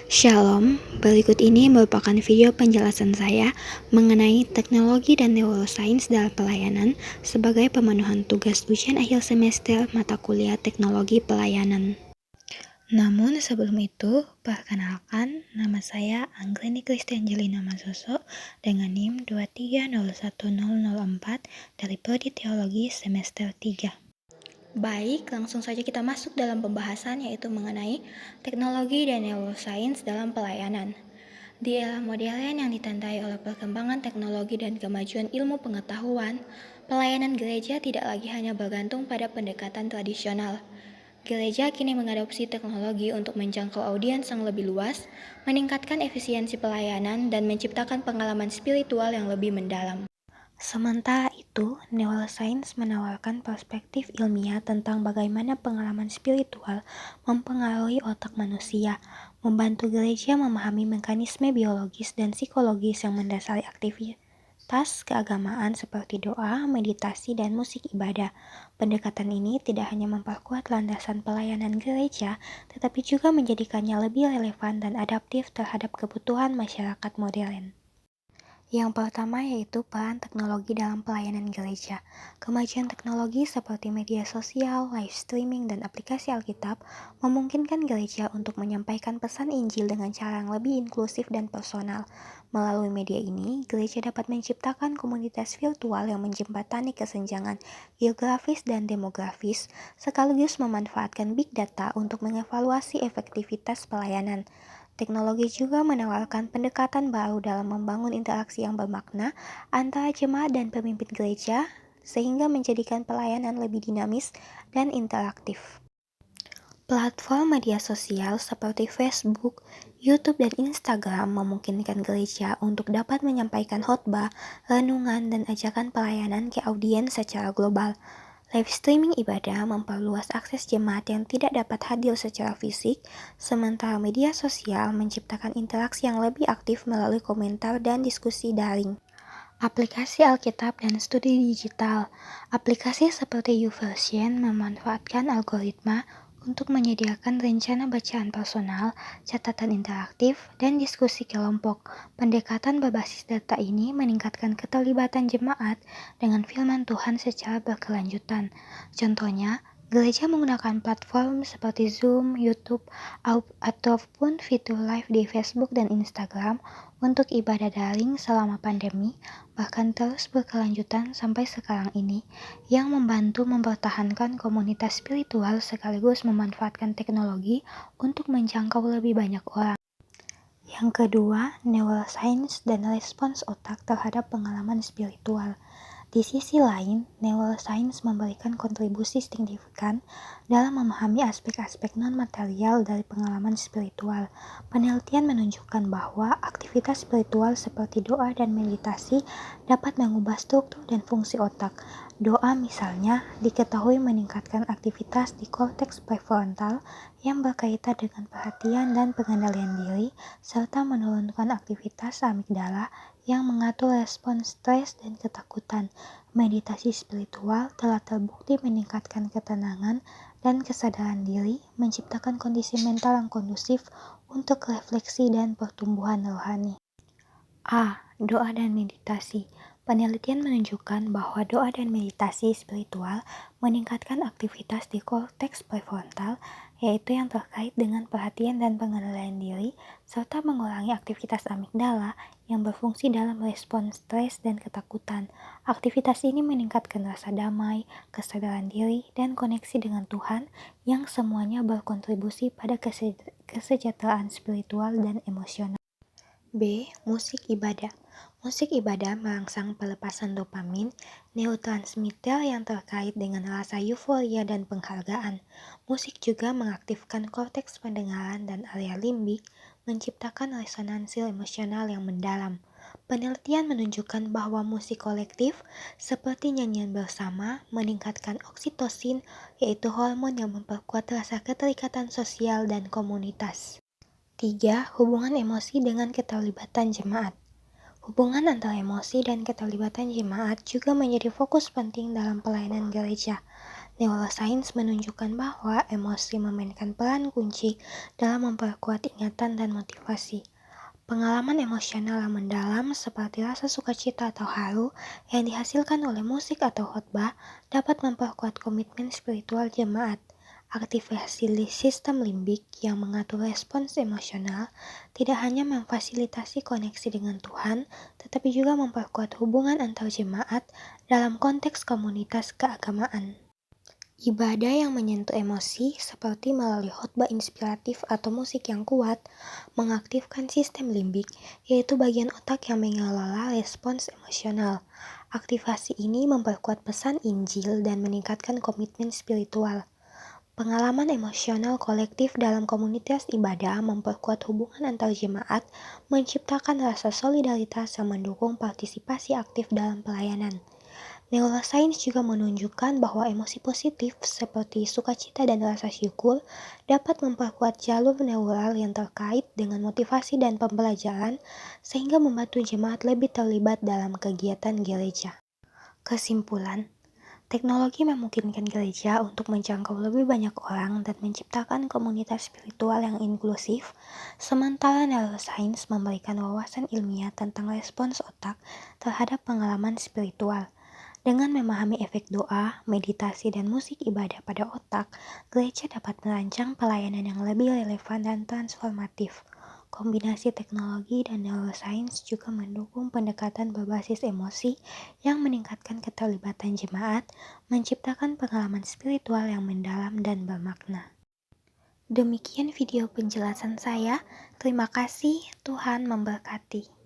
Shalom, berikut ini merupakan video penjelasan saya mengenai teknologi dan neuroscience dalam pelayanan sebagai pemenuhan tugas ujian akhir semester mata kuliah teknologi pelayanan. Namun sebelum itu, perkenalkan nama saya Anggreni Kristianjelina Masoso dengan NIM 2301004 dari Prodi Teologi semester 3. Baik, langsung saja kita masuk dalam pembahasan yaitu mengenai teknologi dan neuroscience dalam pelayanan. Di era modern yang ditandai oleh perkembangan teknologi dan kemajuan ilmu pengetahuan, pelayanan gereja tidak lagi hanya bergantung pada pendekatan tradisional. Gereja kini mengadopsi teknologi untuk menjangkau audiens yang lebih luas, meningkatkan efisiensi pelayanan, dan menciptakan pengalaman spiritual yang lebih mendalam. Sementara itu, neuroscience menawarkan perspektif ilmiah tentang bagaimana pengalaman spiritual mempengaruhi otak manusia, membantu gereja memahami mekanisme biologis dan psikologis yang mendasari aktivitas keagamaan seperti doa, meditasi, dan musik ibadah. Pendekatan ini tidak hanya memperkuat landasan pelayanan gereja, tetapi juga menjadikannya lebih relevan dan adaptif terhadap kebutuhan masyarakat modern. Yang pertama yaitu peran teknologi dalam pelayanan gereja. Kemajuan teknologi seperti media sosial, live streaming, dan aplikasi Alkitab memungkinkan gereja untuk menyampaikan pesan Injil dengan cara yang lebih inklusif dan personal. Melalui media ini, gereja dapat menciptakan komunitas virtual yang menjembatani kesenjangan geografis dan demografis, sekaligus memanfaatkan big data untuk mengevaluasi efektivitas pelayanan. Teknologi juga menawarkan pendekatan baru dalam membangun interaksi yang bermakna antara jemaat dan pemimpin gereja, sehingga menjadikan pelayanan lebih dinamis dan interaktif. Platform media sosial seperti Facebook, YouTube, dan Instagram memungkinkan gereja untuk dapat menyampaikan khotbah, renungan, dan ajakan pelayanan ke audiens secara global. Live streaming ibadah memperluas akses jemaat yang tidak dapat hadir secara fisik, sementara media sosial menciptakan interaksi yang lebih aktif melalui komentar dan diskusi daring. Aplikasi Alkitab dan studi digital. Aplikasi seperti YouVersion memanfaatkan algoritma untuk menyediakan rencana bacaan personal, catatan interaktif, dan diskusi kelompok. Pendekatan berbasis data ini meningkatkan keterlibatan jemaat dengan firman Tuhan secara berkelanjutan. Contohnya, gereja menggunakan platform seperti Zoom, YouTube, ataupun fitur live di Facebook dan Instagram untuk ibadah daring selama pandemi, bahkan terus berkelanjutan sampai sekarang ini, yang membantu mempertahankan komunitas spiritual sekaligus memanfaatkan teknologi untuk menjangkau lebih banyak orang. Yang kedua, neuroscience dan respons otak terhadap pengalaman spiritual. Di sisi lain, neuroscience memberikan kontribusi signifikan dalam memahami aspek-aspek non-material dari pengalaman spiritual. Penelitian menunjukkan bahwa aktivitas spiritual seperti doa dan meditasi dapat mengubah struktur dan fungsi otak. Doa misalnya diketahui meningkatkan aktivitas di korteks prefrontal yang berkaitan dengan perhatian dan pengendalian diri, serta menurunkan aktivitas amigdala yang mengatur respons stres dan ketakutan. Meditasi spiritual telah terbukti meningkatkan ketenangan dan kesadaran diri, menciptakan kondisi mental yang kondusif untuk refleksi dan pertumbuhan rohani. Doa dan meditasi. Penelitian menunjukkan bahwa doa dan meditasi spiritual meningkatkan aktivitas di korteks prefrontal, yaitu yang terkait dengan perhatian dan pengendalian diri, serta mengurangi aktivitas amigdala yang berfungsi dalam respons stres dan ketakutan. Aktivitas ini meningkatkan rasa damai, kesadaran diri, dan koneksi dengan Tuhan, yang semuanya berkontribusi pada kesejahteraan spiritual dan emosional. B. Musik ibadah. Musik ibadah merangsang pelepasan dopamin, neurotransmitter yang terkait dengan rasa euforia dan penghargaan. Musik juga mengaktifkan korteks pendengaran dan area limbik, menciptakan resonansi emosional yang mendalam. Penelitian menunjukkan bahwa musik kolektif, seperti nyanyian bersama, meningkatkan oksitosin, yaitu hormon yang memperkuat rasa keterikatan sosial dan komunitas. 3. Hubungan emosi dengan keterlibatan jemaat. Hubungan antara emosi dan keterlibatan jemaat juga menjadi fokus penting dalam pelayanan gereja. Neuroscience menunjukkan bahwa emosi memainkan peran kunci dalam memperkuat ingatan dan motivasi. Pengalaman emosional yang mendalam seperti rasa sukacita atau haru yang dihasilkan oleh musik atau khotbah dapat memperkuat komitmen spiritual jemaat. Aktivasi sistem limbik yang mengatur respons emosional tidak hanya memfasilitasi koneksi dengan Tuhan, tetapi juga memperkuat hubungan antar jemaat dalam konteks komunitas keagamaan. Ibadah yang menyentuh emosi, seperti melalui khotbah inspiratif atau musik yang kuat, mengaktifkan sistem limbik, yaitu bagian otak yang mengelola respons emosional. Aktivasi ini memperkuat pesan Injil dan meningkatkan komitmen spiritual. Pengalaman emosional kolektif dalam komunitas ibadah memperkuat hubungan antar jemaat, menciptakan rasa solidaritas yang mendukung partisipasi aktif dalam pelayanan. Neuroscience juga menunjukkan bahwa emosi positif seperti sukacita dan rasa syukur dapat memperkuat jalur neural yang terkait dengan motivasi dan pembelajaran, sehingga membantu jemaat lebih terlibat dalam kegiatan gereja. Kesimpulan, teknologi memungkinkan gereja untuk menjangkau lebih banyak orang dan menciptakan komunitas spiritual yang inklusif, sementara neuroscience memberikan wawasan ilmiah tentang respons otak terhadap pengalaman spiritual. Dengan memahami efek doa, meditasi, dan musik ibadah pada otak, gereja dapat merancang pelayanan yang lebih relevan dan transformatif. Kombinasi teknologi dan neuroscience juga mendukung pendekatan berbasis emosi yang meningkatkan keterlibatan jemaat, menciptakan pengalaman spiritual yang mendalam dan bermakna. Demikian video penjelasan saya. Terima kasih, Tuhan memberkati.